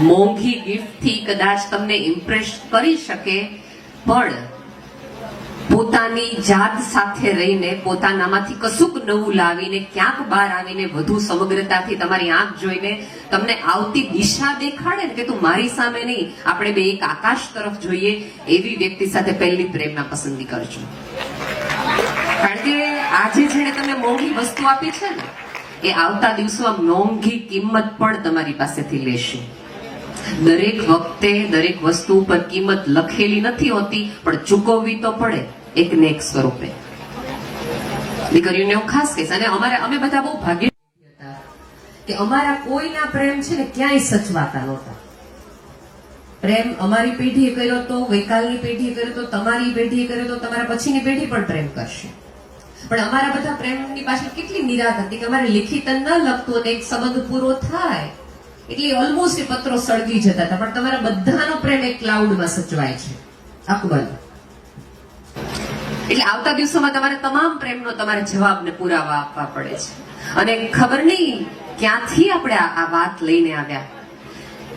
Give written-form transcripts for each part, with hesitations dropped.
મોંઘી ગિફ્ટથી કદાચ તમને ઇમ્પ્રેસ કરી શકે, પણ પોતાની જાત સાથે રહીને પોતાનામાંથી કશુંક નવું લાવીને ક્યાંક બહાર આવીને વધુ સમગ્રતાથી તમારી આંખ જોઈને તમને આવતી દિશા દેખાડે ને કે તું મારી સામે નહીં, આપણે બે એક આકાશ તરફ જોઈએ, એવી વ્યક્તિ સાથે પહેલી પ્રેમમાં પસંદગી કરજો. કારણ કે આજે જેને તમને મોંઘી વસ્તુ આપી છે ને, એ આવતા દિવસોમાં મોંઘી કિંમત પણ તમારી પાસેથી લેશે. દરેક વખતે દરેક વસ્તુ ઉપર કિંમત લખેલી નથી હોતી, પણ ચૂકવવી તો પડે એક ને એક સ્વરૂપે. દીકરીઓને હું ખાસ કહીશ, અને અમે બધા બહુ ભાગ્યશાળી હતા કે અમારા કોઈના પ્રેમ છે ને ક્યાંય સચવાતા નહોતા. પ્રેમ અમારી પેઢીએ કર્યો તો, ગઈકાલની પેઢીએ કર્યો તો, તમારી પેઢીએ કર્યો તો, તમારા પછીની પેઢી પણ પ્રેમ કરશે. પણ અમારા બધા પ્રેમની પાછળ કેટલી નિરાત હતી કે અમારે લિખિત ન લખતું અને એક સંબંધ પૂરો થાય એટલે ઓલમોસ્ટ એ પત્રો સળગી જતા હતા. પણ તમારા બધાનો પ્રેમ એક ક્લાઉડમાં સચવાય છે, અકબંધ. એટલે આવતા દિવસોમાં તમારે તમામ પ્રેમનો તમારે જવાબને પુરાવા આપવા પડે છે. અને ખબર નહીં ક્યાંથી આપણે આ વાત લઈને આવ્યા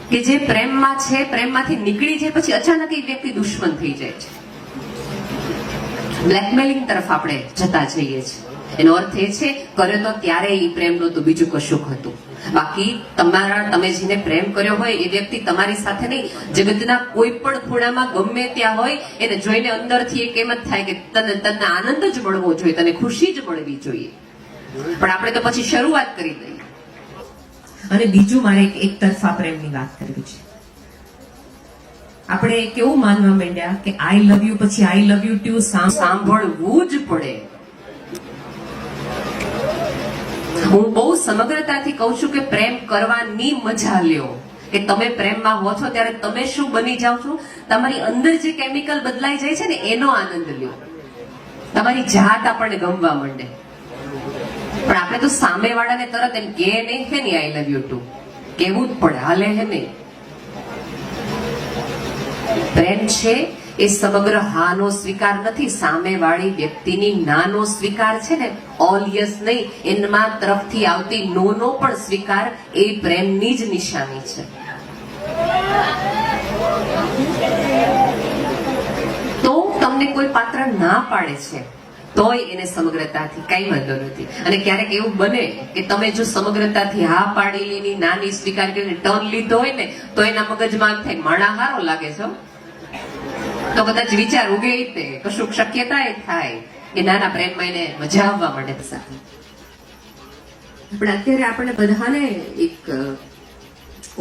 કે જે પ્રેમમાં છે, પ્રેમમાંથી નીકળી જાય પછી અચાનક એ વ્યક્તિ દુશ્મન થઈ જાય છે. બ્લેકમેલિંગ તરફ આપણે જતા જઈએ છીએ. એનો અર્થ એ છે કર્યો તો ત્યારે એ પ્રેમ નહોતું, બીજું કશુંક હતું. બાકી તમે જેને પ્રેમ કર્યો હોય એ વ્યક્તિ તમારી સાથે નહીં, જગતના કોઈ પણ ખૂણામાં ગમે ત્યાં હોય, એને જોઈને અંદરથી એક એમ જ થાય કે તને આનંદ જ મળવો જોઈએ, તને ખુશી જ મળવી જોઈએ. પણ આપણે તો પછી શરૂઆત કરી દઈએ. અને બીજું મારે એક તરફા પ્રેમની વાત કરવી છે. આપણે કેવું માનવા માંડ્યા કે આઈ લવ યુ પછી આઈ લવ યુ ટુ સાંભળવું જ પડે. હું બહુ સમગ્રતાથી કહું છું કે પ્રેમ કરવાની મજા લ્યો. કે તમે પ્રેમમાં હો છો ત્યારે તમે શું બની જાઓ છો, તમારી અંદર જે કેમિકલ બદલાઈ જાય છે ને એનો આનંદ લ્યો. તમારી જાત આપણને ગમવા માંડે. પણ આપણે તો સામેવાળાને તરત એમ કે નહીં હે ને આઈ લવ યુ ટુ કેવું જ પડે, હાલે હે નહીં. પ્રેમ છે એ સમગ્ર હાનો સ્વીકાર નથી, સામેવાળી વ્યક્તિની નાનો સ્વીકાર છે ને, ઓલ યસ નહીં, એમાં તરફથી આવતી નો નો પણ સ્વીકાર એ પ્રેમની જ નિશાની છે. તો તમને કોઈ પાત્ર ના પાડે છે તોય એને સમગ્રતાથી કઈ વાંધો નથી. અને ક્યારેક એવું બને કે તમે જો સમગ્રતાથી હા પાડેલી નાની સ્વીકાર કરીને ટર્ન લીધો હોય ને તો એના મગજમાં એમ થાય માણા હારો લાગે છે, તો કદાચ વિચાર ઉગે તે કશુંક શક્યતા એ થાય કે નાના પ્રેમમાં એને મજા આવવા માંડે સાથે. પણ અત્યારે આપણે બધાને એક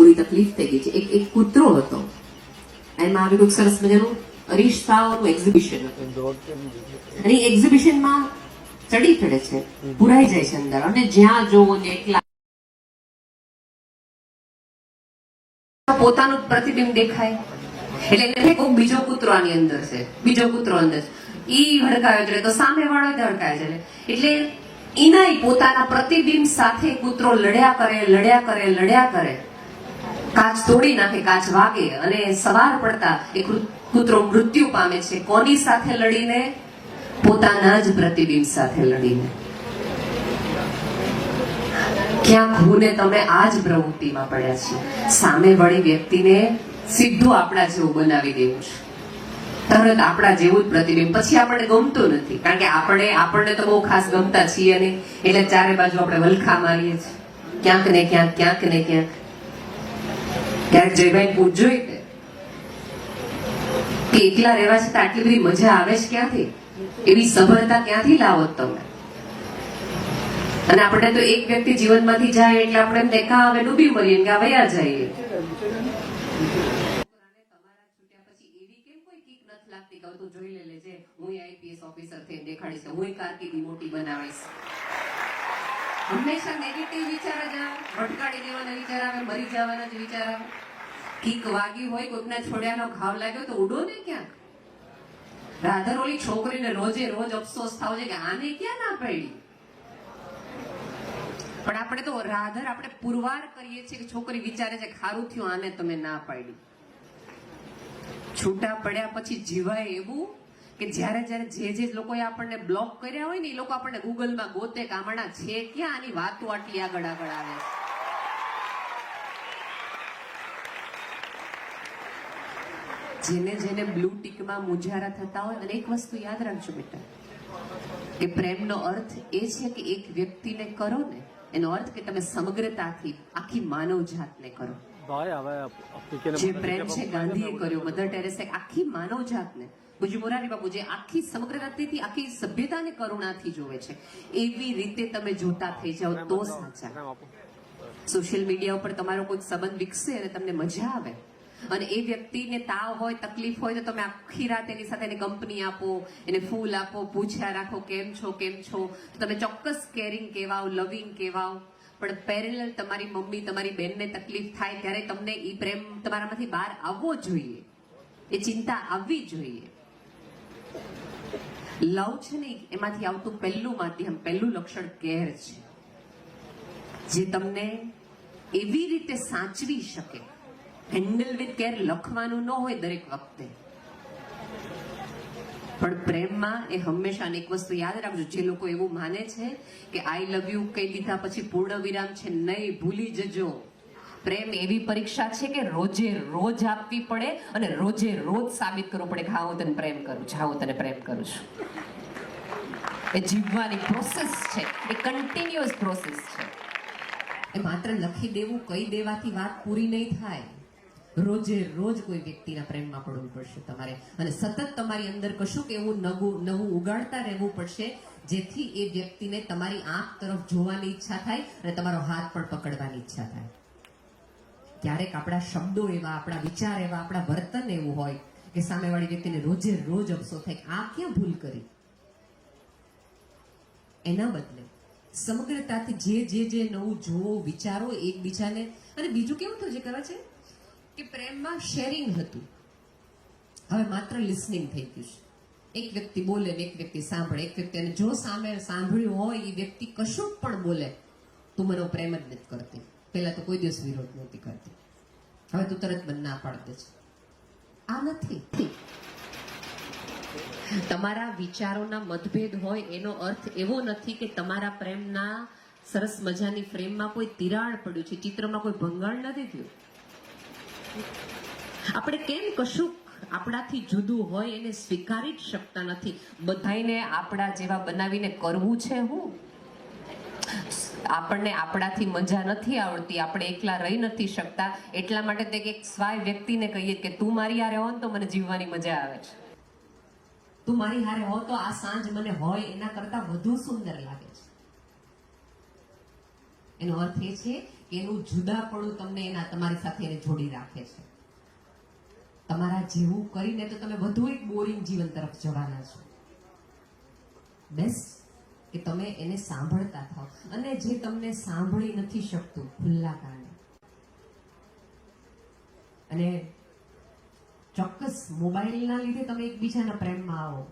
ઓલી તકલીફ થઈ ગઈ છે. એક કૂતરો હતો, એમાં આવી કોઈ સરસ મજાનું અરીસાઓનું એક્ઝિબિશન હતું, અને એક્ઝિબિશનમાં ચડી ચડે છે, પુરાઈ જાય છે અંદર, અને જ્યાં જોવો ને એકલા પોતાનું પ્રતિબિંબ દેખાય. એટલે કોઈ બીજો કૂતરો આની અંદર છે, બીજો કૂતરો અંદર છે, ઈ હડકાયો એટલે તો સામે વાળો હડકાય છે. એટલે એના પોતાના પ્રતિબિંબ સાથે કૂતરો લડ્યા કરે, કાચ તોડી નાખે, કાચ વાગે, અને સવાર પડતા એ કૂતરો મૃત્યુ પામે છે. કોની સાથે લડીને? પોતાના જ પ્રતિબિંબ સાથે લડીને. ક્યાંક હું ને તમે આ જ પ્રવૃત્તિમાં પડ્યા છીએ. સામે વાળી વ્યક્તિને સીધું આપણા જેવું બનાવી દેવું છે, તરત આપણા જેવું જ પ્રતિબિંબ. પછી આપણને ગમતું નથી, કારણ કે આપણને તો બહુ ખાસ ગમતા છીએ નહીં, એટલે ચારે બાજુ આપણે વલખા મારીએ છીએ, ક્યાંક ને ક્યાંક. ક્યારેક જયભાઈ પૂછજો કે એકલા રહેવા છતાં આટલી બધી મજા આવે છે ક્યાંથી, એવી સભરતા ક્યાંથી લાવો તમે? અને આપણે તો એક વ્યક્તિ જીવનમાંથી જાય એટલે આપણે એમ દેખા હવે ડૂબી મરીએ કે વયા જઈએ. હંમેશા નેગેટિવ વિચાર જ આવે, ભટકાડી દેવાના વિચાર આવે, મરી જવાના જ વિચાર આવે. કીક વાગી હોય, કોઈકને છોડ્યાનો ઘાવ લાગ્યો તો ઉડો ને ક્યાંક. રાધર ઓલી છોકરીને રોજ અફસોસ થાવ છે કે આને ક્યાં ના પડી. પણ આપણે તો રાધર આપણે પુરવાર કરીએ છીએ કે છોકરી વિચારે છે ખારું થયું આને તમે ના પાડી. છૂટા પડ્યા પછી જીવાય એવું કે જ્યારે જે લોકોએ આપણને બ્લોક કર્યા હોય ને એ લોકો આપણને ગૂગલમાં ગોતે કે આમણા છે ક્યાં, આની વાતો આટલી આગળ આવે. જેને જેને બ્લુ ટીકમાં મુજારા થતા હોય, અને એક વસ્તુ યાદ રાખજો બેટા, કે પ્રેમનો અર્થ એ છે કે એક વ્યક્તિને કરો ને, એનો અર્થ કે તમે સમગ્રતાથી આખી માનવ જાતને કરો. જે પ્રેમ છે ગાંધીએ કર્યો, મધર ટેરેસે આખી માનવ જાતને, પૂજ્ય મોરારી બાપુ જે આખી સમગ્રતાથી આખી સભ્યતાને કરુણાથી જોવે છે, એવી રીતે તમે જોતા થઈ જાઓ તો સાચા. સોશિયલ મીડિયા ઉપર તમારો કોઈ સંબંધ વિકસે અને તમને મજા આવે, અને એ વ્યક્તિને તાવ હોય, તકલીફ હોય, તો તમે આખી રાત એની સાથે એને કંપની આપો, એને ફૂલ આપો, પૂછ્યા રાખો કેમ છો કેમ છો, તો તમે ચોક્કસ કેરિંગ કહેવાઓ, લવિંગ કહેવાઓ. પણ પેરેલલ તમારી મમ્મી, તમારી બેનને તકલીફ થાય ત્યારે તમને એ પ્રેમ તમારામાંથી બહાર આવવો જોઈએ, એ ચિંતા આવવી જોઈએ. લવ છે ને, એમાંથી આવતું પહેલું માધ્યમ, પહેલું લક્ષણ કેર છે, જે તમને એવી રીતે સાચવી શકે. હેન્ડલ વિથ કેર લખવાનું ન હોય દરેક વખતે, પણ પ્રેમમાં એ હંમેશા એક વસ્તુ યાદ રાખજો. જે લોકો એવું માને છે કે આઈ લવ યુ કહી દીધા પછી પૂર્ણ વિરામ છે, નહીં, ભૂલી જજો. પ્રેમ એવી પરીક્ષા છે કે રોજે રોજ આપવી પડે, અને રોજે રોજ સાબિત કરવું પડે કે હા હું તને પ્રેમ કરું છું, હા હું તને પ્રેમ કરું છું. એ જીવવાની પ્રોસેસ છે, એ કન્ટિન્યુઅસ પ્રોસેસ છે. એ માત્ર લખી દેવું, કહી દેવાથી વાત પૂરી નહીં થાય. રોજે રોજ કોઈ વ્યક્તિના પ્રેમમાં પડવું પડશે તમારે, અને સતત તમારી અંદર કશુંક એવું નવું ઉગાડતા રહેવું પડશે, જેથી એ વ્યક્તિને તમારી આંખ તરફ જોવાની ઈચ્છા થાય અને તમારો હાથ પણ પકડવાની ઈચ્છા થાય. ક્યારેક આપણા શબ્દો એવા, આપણા વિચાર એવા, આપણા વર્તન એવું હોય કે સામેવાળી વ્યક્તિને રોજે રોજ અફસોસ થાય કે આ ક્યાં ભૂલ કરી. એના બદલે સમગ્રતાથી જે નવું જોવો, વિચારો એકબીજાને. અને બીજું કેવું થયું છે ખબર છે કે પ્રેમમાં શેરિંગ હતું, હવે માત્ર લિસનિંગ થઈ ગયું છે. એક વ્યક્તિ બોલે ને એક વ્યક્તિ સાંભળે, એક વ્યક્તિ, અને જો સામે સાંભળ્યું હોય એ વ્યક્તિ કશું પણ બોલે, તું મને પ્રેમ જ નથી કરતી. પહેલા તો કોઈ દિવસ વિરોધ નહોતી કરતી, હવે તું તરત મને ના પાડી દે છે. આ નથી. તમારા વિચારોના મતભેદ હોય એનો અર્થ એવો નથી કે તમારા પ્રેમના સરસ મજાની ફ્રેમમાં કોઈ તિરાડ પડ્યું છે, ચિત્રમાં કોઈ ભંગાણ નથી થયું. આપણે કેમ કશું આપણાથી જુદું હોય એને સ્વીકારી જ શકતા નથી. બધાને આપણા જેવા બનાવીને કરવું છે હું? આપણને આપણાથી મજા નથી આવડતી, આપણે એકલા રહી નથી શકતા, એટલા માટે તે એક સ્વાય વ્યક્તિને કહીએ કે તું મારી હારે હો તો મને જીવવાની મજા આવે છે, તું મારી હારે હો તો આ સાંજ મને હોય એના કરતા વધુ સુંદર લાગે છે. એનો અર્થ એ છે કે એનું જુદાપણું તમને તમારી સાથે એને જોડી રાખે છે. તમારા જેવું કરીને તો તમે વધુ એક બોરિંગ જીવન તરફ જવાના છો. બેસ્ટ કે તમે એને સાંભળતા થાઓ, અને જે તમને સાંભળી નથી શકતું ખુલ્લા કારણે, અને ચોક્કસ મોબાઈલના લીધે તમે એકબીજાના પ્રેમમાં આવો,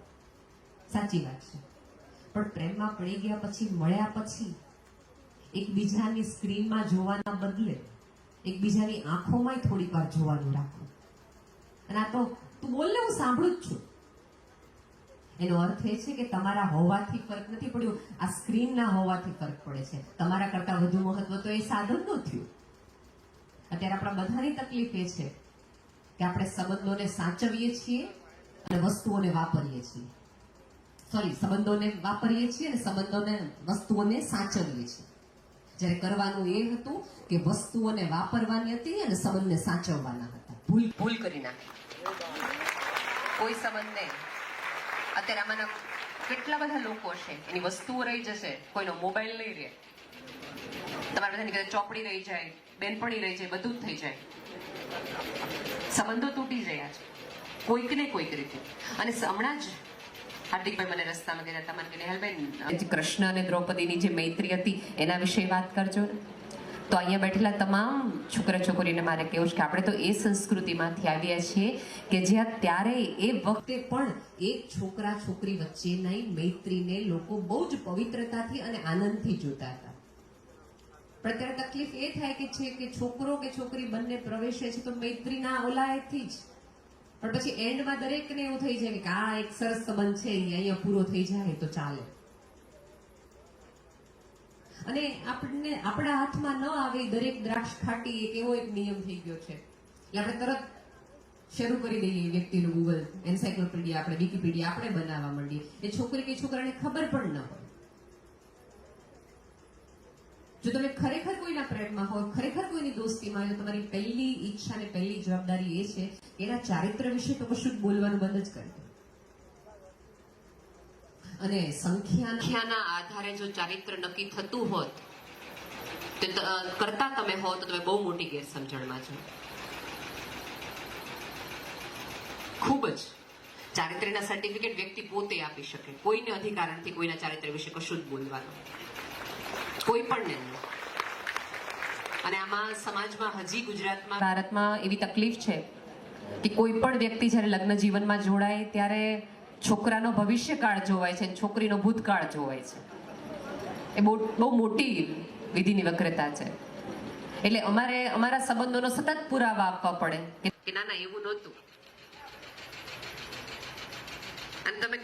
સાચી વાત છે, પણ પ્રેમમાં પડી ગયા પછી, મળ્યા પછી એકબીજાની સ્ક્રીનમાં જોવાના બદલે એકબીજાની આંખોમાં થોડીક વાર જોવાનું રાખો. અને આ તો તું બોલને, હું સાંભળું જ છું. એનો અર્થ એ છે કે તમારા હોવાથી ફરક નથી પડ્યો, આ સ્ક્રીનના હોવાથી ફરક પડે છે. તમારા કરતા વધુ મહત્વ તો એ સાધનનું થયું. અત્યારે આપણા બધાની તકલીફ એ છે કે આપણે સંબંધોને સાચવીએ છીએ અને વસ્તુઓને વાપરીએ છીએ. સંબંધોને વાપરીએ છીએ અને વસ્તુઓને સાચવીએ છીએ. જ્યારે કરવાનું એ હતું કે વસ્તુઓને વાપરવાની હતી અને સંબંધને સાચવવાના હતા. ભૂલ કરી નાખી કોઈ સંબંધને. અત્યારે આમાંના કેટલા બધા લોકો છે, એની વસ્તુઓ રહી જશે, કોઈનો મોબાઈલ નહીં રહે, તમારા બધાની કદાચ ચોપડી રહી જાય, બેનપણી રહી જાય, બધું જ થઈ જાય, સંબંધો તૂટી ગયા છે કોઈક ને કોઈક રીતે. અને હમણાં જ હાર્દિકભાઈ મને રસ્તામાં ગયા હતા, મને કે નેહલબેન કૃષ્ણ અને દ્રૌપદીની જે મૈત્રી હતી એના વિશે વાત કરજો ને. તો અહીંયા બેઠેલા તમામ છોકરા છોકરીને મારે કહેવું છે કે આપણે તો એ સંસ્કૃતિમાંથી આવ્યા છીએ કે જ્યાં ત્યારે એ વખતે પણ એક છોકરા છોકરી વચ્ચેની મૈત્રીને લોકો બહુ જ પવિત્રતાથી અને આનંદથી જોતા હતા. પણ અત્યારે તકલીફ એ થાય કે છે કે છોકરો કે છોકરી બંને પ્રવેશે છે તો મૈત્રીના ઓલાએથી જ, પણ પછી એન્ડમાં દરેકને એવું થઈ જાય કે આ એક સરસ સંબંધ છે અહીંયા પૂરો થઈ જાય તો ચાલે. અને આપણા હાથમાં ન આવે દરેક દ્રાક્ષ ખાટી, એક એવો એક નિયમ થઈ ગયો છે. એટલે આપણે તરત શરૂ કરી દઈએ એ વ્યક્તિનું ગૂગલ એન્સાઇક્લોપીડિયા, આપણે વિકીપીડિયા આપણે બનાવવા માંડીએ. એ છોકરી કે છોકરાને ખબર પણ ન હોય. જો તમે ખરેખર કોઈના પ્રેમમાં હોય, ખરેખર કોઈની દોસ્તીમાં હોય, તો તમારી પહેલી ઈચ્છા ને પહેલી જવાબદારી એ છે એના ચારિત્ર વિશે તો કશું જ બોલવાનું બંધ જ કરી દો. અને સંખ્યાના આધારે જો ચારિત્ર નક્કી થતું હોત તે કરતા તમે હો તો તમે બહુ મોટી ગેરસમજણમાં છો. ખૂબ જ ચારિત્ર્યના સર્ટિફિકેટ વ્યક્તિ પોતે આપી શકે. કોઈને અધિકાર નથી કોઈના ચારિત્ર વિશે કશું જ બોલવાનો, કોઈ પણ નહીં. અને આમાં સમાજમાં હજી ગુજરાતમાં, ભારતમાં એવી તકલીફ છે કે કોઈ પણ વ્યક્તિ જ્યારે લગ્ન જીવનમાં જોડાય ત્યારે છોકરાનો ભવિષ્યકાળ જોવાય છે અને છોકરીનો ભૂતકાળ જોવાય છે. એ બહુ મોટી વિધિની વક્રતા છે. એટલે અમારે અમારા સંબંધોનો સતત પુરાવા આપવા પડે કે ના ના એવું નહોતું. અને તમે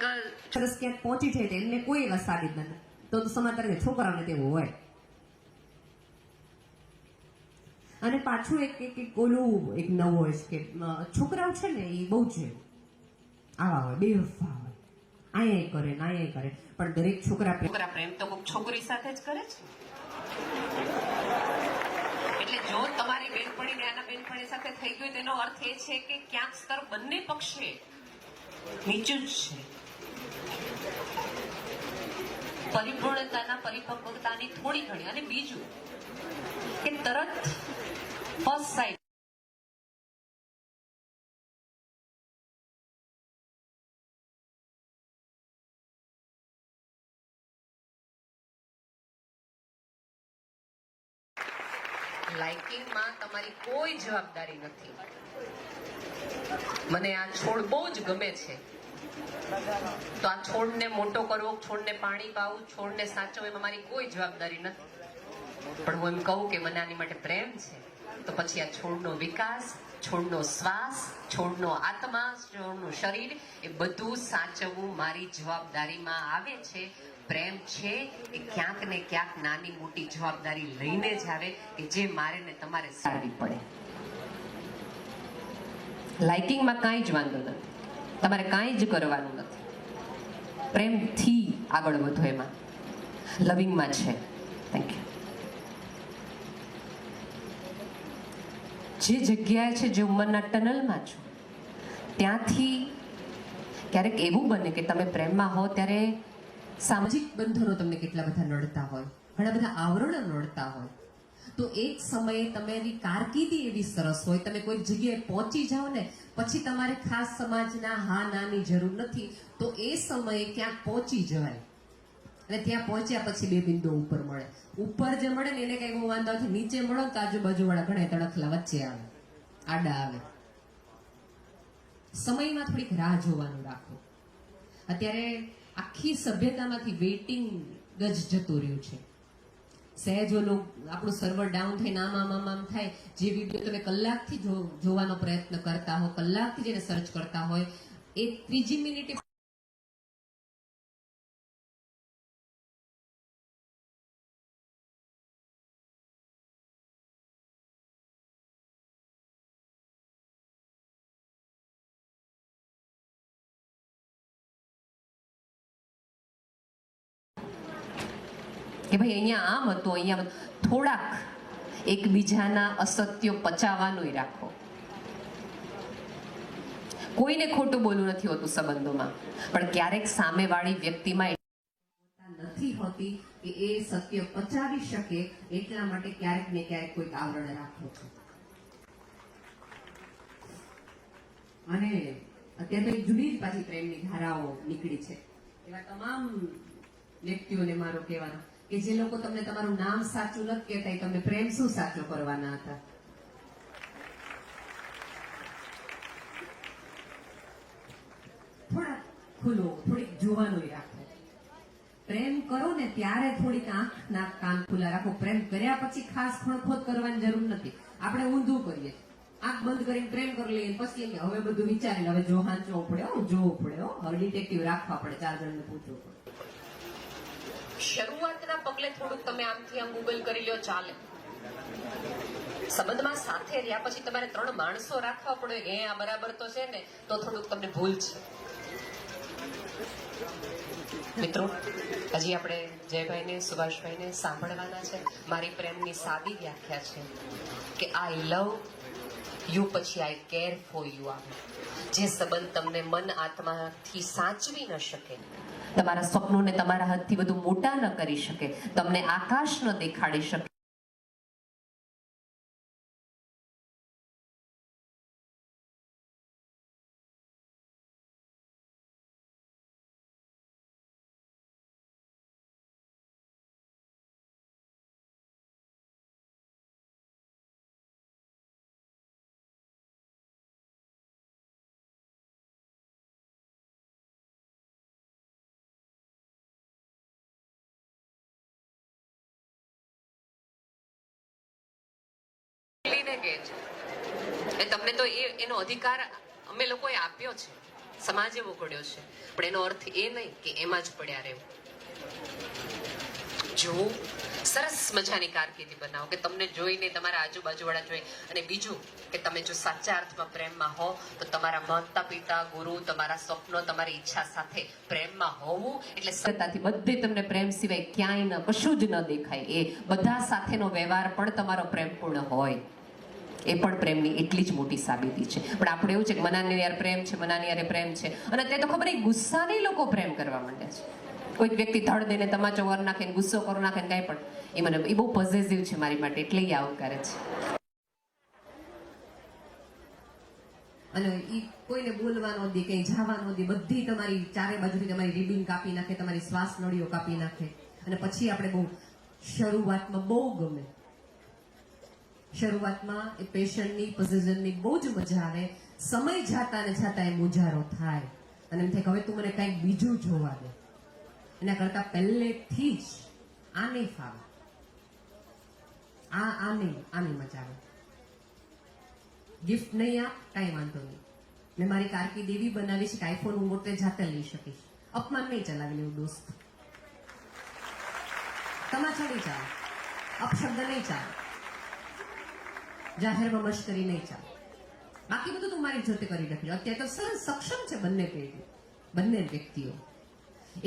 સરસ ક્યાંક પહોંચી જાય એમને કોઈ એવા સાબિત નથી તો સમાચાર છોકરાને તેવું હોય. અને પાછું એક ઓલું એક નવું હોય છે કે છોકરાઓ છે ને એ બહુ છે આવા હોય, બેવફા હોય, અહીંયા કરે ને અહીંયા કરે. પણ દરેક છોકરા પ્રેમ તો કોઈક છોકરી સાથે જ કરે છે. એટલે જો તમારી બેનપણી ને આના બેનપણી સાથે થઈ ગયું તેનો અર્થ એ છે કે ક્યાંક સ્તર બંને પક્ષે નીચું જ છે. પરિપૂર્ણતાના, પરિપક્વતાની થોડી ઘણી. અને બીજું કે તરત ફર્સ્ટ સાઇટ લાઇકિંગમાં તમારી કોઈ જવાબદારી નથી. મને આ છોડ બહુ જ ગમે છે તો આ છોડને મોટો કરવો, છોડને પાણી પાવું, છોડને સાચવવું એમાં મારી કોઈ જવાબદારી નથી. પણ હું એમ કહું કે મને આની માટે પ્રેમ છે તો પછી આ છોડનો વિકાસ, છોડનો શ્વાસ, છોડનો આત્મા, છોડનું શરીર એ બધું સાચવવું મારી જવાબદારીમાં આવે છે. પ્રેમ છે એ ક્યાંક ને ક્યાંક નાની મોટી જવાબદારી લઈને જ આવે કે જે મારે ને તમારે સારવી પડે. લાઇકિંગમાં કાંઈ જ વાંધો નથી, તમારે કાંઈ જ કરવાનું નથી. પ્રેમથી આગળ વધો, એમાં લવિંગમાં છે. Thank you. જે જગ્યાએ છે, જે ઉંમરના ટનલમાં છો, ત્યાંથી ક્યારેક એવું બને કે તમે પ્રેમમાં હો ત્યારે સામાજિક બંધનો તમને કેટલા બધા નડતા હોય, ઘણા બધા આવરણો નડતા હોય. તો એક સમયે તમારી કારકિર્દી એવી સરસ હોય, તમે કોઈ જગ્યાએ પહોંચી જાઓ ને પછી તમારે ખાસ સમાજના હા નાની જરૂર નથી. તો એ સમયે ક્યાંક પહોંચી જવાય. અને ત્યાં પહોંચ્યા પછી બે બિંદુ ઉપર મળે. ઉપર જે મળે ને એને કઈ બહુ વાંધો નથી. નીચે મળો તો આજુબાજુ વાળા ઘણા તડખલા વચ્ચે આવે, આડા આવે. સમયમાં થોડીક રાહ જોવાનું રાખો. અત્યારે આખી સભ્યતામાંથી વેઇટિંગ જ જતું રહ્યું છે. સહેજ ઓલું આપણું સર્વર ડાઉન થઈને આમ થાય. જે વિડીયો તમે કલાકથી જોવાનો પ્રયત્ન કરતા હો, કલાકથી જેને સર્ચ કરતા હોય, એ ત્રીજી મિનિટે કે ભાઈ અહીંયા આમ હતું, અહીંયા થોડાક એકબીજાના અસત્યો પચાવવાનું રાખો. કોઈને ખોટું બોલવું નથી હોતું સંબંધોમાં, પણ ક્યારેક સામેવાળી વ્યક્તિમાં નથી હોતી કે એ સત્ય પચાવી શકે, એટલા માટે ક્યારેક ને ક્યારેક કોઈક આવરણ રાખો છો. અને અત્યારે તો જુદી જ પાછી પ્રેમની ધારાઓ નીકળી છે. એવા તમામ વ્યક્તિઓને મારો કહેવાનો કે જે લોકો તમને તમારું નામ સાચું નથી કહેતા, તમને પ્રેમ શું સાચો કરવાના હતા. થોડા ખુલ્લો, થોડીક જોવાનું રાખો. પ્રેમ કરો ને ત્યારે થોડીક આંખ નાક કાન ખુલ્લા રાખો. પ્રેમ કર્યા પછી ખાસ ખણખોદ કરવાની જરૂર નથી. આપણે ઊંધું કરીએ, આંખ બંધ કરીને પ્રેમ કરી લઈએ, પછી હવે બધું વિચારીને હવે જો હાંચવું પડે, જોવું પડે, હવે ડિટેક્ટિવ રાખવા પડે, 4 જણને પૂછવું પડે. શરૂઆતના પગલે થોડુંક તમે આમથી આમ ગૂગલ કરી લો, ચાલે. સંબંધમાં સાથે રહ્યા પછી તમારે 3 માણસો રાખવા પડે કે આ બરાબર તો છે ને, તો થોડુંક તમને ભૂલ છે. મિત્રો, હજી આપણે જયભાઈને, સુભાષભાઈને સાંભળવાના છે. મારી પ્રેમની સાદી વ્યાખ્યા છે કે આઈ લવ યુ પછી આઈ કેર ફોર યુ આવે. જે સંબંધ તમને મન આત્માથી સાચવી ન શકે, તમારા સ્વપ્નોને તમારા હાથથી વધુ મોટા ન કરી શકે, તમને આકાશ ન દેખાડી શકે, એ તમને તો એનો અધિકાર અમે લોકોએ આપ્યો છે, સમાજ એવો ઘડ્યો છે, પણ એનો અર્થ એ નહીં કે એમાં જ પડ્યા રહેવું. જો સરસ મજાની કારકિર્દી બનાવો કે તમને જોઈને તમારા આજુબાજુવાળા જોઈ. અને બીજું કે તમે જો સાચા અર્થમાં પ્રેમમાં હો તો તમારા માતા પિતા, ગુરુ, તમારા સ્વપ્નો, તમારી ઈચ્છા સાથે પ્રેમમાં હોવું એટલે સત્તાથી બધે તમને પ્રેમ સિવાય ક્યાંય ન, કશું જ ન દેખાય. એ બધા સાથેનો વ્યવહાર પણ તમારો પ્રેમપૂર્ણ હોય, એ પણ પ્રેમની એટલી જ મોટી સાબિતી છે. પણ આપણે એવું છે કે મનાની યાર પ્રેમ છે, મનાની યારે પ્રેમ છે, અને અત્યારે તો ખબર નહીં ગુસ્સાની લોકો પ્રેમ કરવા માંડે છે. કોઈક વ્યક્તિ ધડ દઈને તમાચો વર નાખે, ગુસ્સો કરો નાખે, કાંઈ પણ એ બહુ પોઝેસિવ છે મારી માટે, એટલે એ આવું કરે છે. અને એ કોઈને બોલવાનો દે, કંઈ જવાનો દે, બધી તમારી ચારે બાજુથી તમારી રિબિન કાપી નાખે, તમારી શ્વાસ નળીઓ કાપી નાખે. અને પછી આપણે બહુ શરૂઆતમાં બહુ ગમે, શરૂઆતમાં એ પેશન્ટની, પોઝિશનની બહુ જ મજા આવે. સમય જાતા ને જાતા એ મુજારો થાય અને એમ થાય કે હવે તું મને કંઈક બીજું જોવા દે. એના કરતા પહેલેથી જ આ નહીં ફાવે, આ નહીં મજા આવે. ગિફ્ટ નહીં આપ, કાંઈ વાંધો નહીં. મેં મારી કારકિર્દી એવી બનાવી છે કે આઈફોન હું પોતે જાતે લઈ શકીશ. અપમાન નહીં ચલાવી લેવું દોસ્ત, તમાચા નહીં ચાલે, અપશબ્દ નહીં ચાલે, જાહેરમાં મશ્કરી નહીં ચાલે. બાકી બધું તું મારી જોતે કરી નાખ્યું. અત્યારે તો સરસ સક્ષમ છે બંને પેઢી, બંને વ્યક્તિઓ.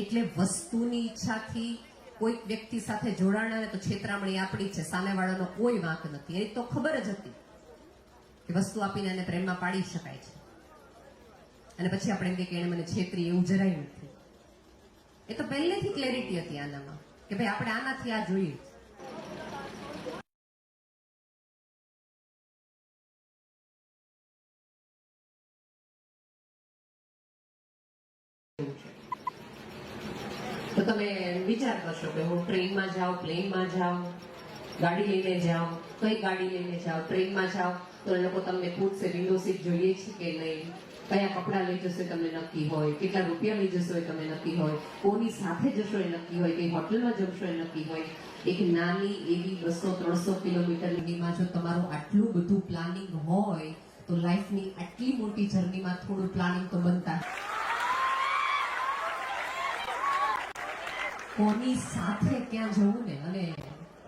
એટલે વસ્તુની ઈચ્છાથી કોઈક વ્યક્તિ સાથે જોડાણા તો છેતરામણી આપણી છે, સામેવાળાનો કોઈ વાંક નથી. એ તો ખબર જ હતી કે વસ્તુ આપીને એને પ્રેમમાં પાડી શકાય છે. અને પછી આપણે એમ કે એને મને છેતરી, એવું જરાય નથી. એ તો પહેલેથી ક્લેરિટી હતી આનામાં કે ભાઈ આપણે આનાથી આ જોઈએ. તો તમે વિચાર કરશો કે હું ટ્રેનમાં જાઉં, પ્લેનમાં જાઉં, ગાડી લઈને જાઉં, કઈ ગાડી લઈને જાઉં. ટ્રેનમાં જાઉં તો એ લોકો તમને પૂછશે વિન્ડો સીટ જોઈએ છે કે નહીં, કયા કપડાં લઈ જશે તમને નક્કી હોય, કેટલા રૂપિયા લઈ જશો એ તમને નક્કી હોય, કોની સાથે જશો એ નક્કી હોય, કઈ હોટલમાં જશો એ નક્કી હોય. એક નાની એવી 200-300 કિલોમીટરની જો તમારું આટલું બધું પ્લાનિંગ હોય તો લાઈફની આટલી મોટી જર્નીમાં થોડું પ્લાનિંગ તો બનતા. કોની સાથે ક્યાં જવું ને. અને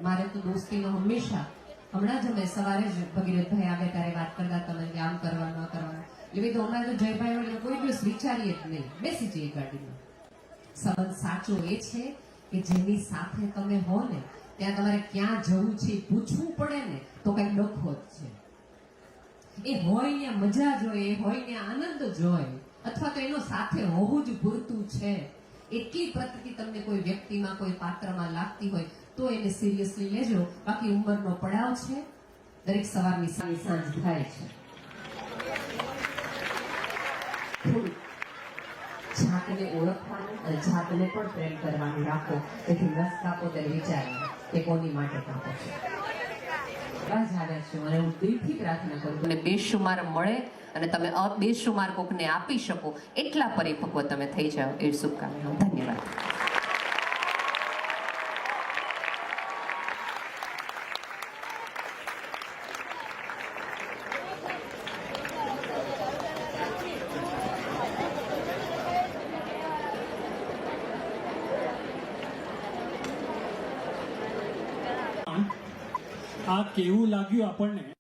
મારે તો દોસ્તીનો હંમેશા, હમણાં જ અમે સવારે જ ભગીરથભાઈ આવે ત્યારે વાત કરતા હતા કે આમ કરવાનું, આ કરવાનું. એટલે તો અમારે તો જયભાઈ વડે કોઈ દિવસ વિચારીએ જ નહીં, બેસી જઈએ ગાડીમાં. સંબંધ સાચો એ છે કે જેની સાથે તમે હો ને ત્યાં તમારે ક્યાં જવું છે પૂછવું પડે ને તો કઈ ડખો જ છે. એ હોય ત્યાં મજા જોઈએ, એ હોય ત્યાં આનંદ જોઈએ, અથવા તો એનો સાથે હોવું જ પૂરતું છે. એટલી પ્રતિ તમને કોઈ વ્યક્તિમાં, કોઈ પાત્રમાં લાગતી હોય તો એને સિરિયસલી લેજો. બાકી ઉંમરનો પડાવ છે, દરેક સવારની સાંજ થાય છે. જાતને ઓળખવાનું અને જાતને પણ પ્રેમ કરવાનું રાખો. તેથી નસ કાપો ત્યારે વિચારો કે કોની માટે કાપો છો. બસ આવ્યા છું અને હું દિલથી પ્રાર્થના કરું અને બેશુમાર મળે અને તમે બેશુમાર કોકને આપી શકો એટલા પરિપક્વ તમે થઈ જાઓ એ શુભકામનાઓ. ધન્યવાદ. આ કેવું લાગ્યું આપણને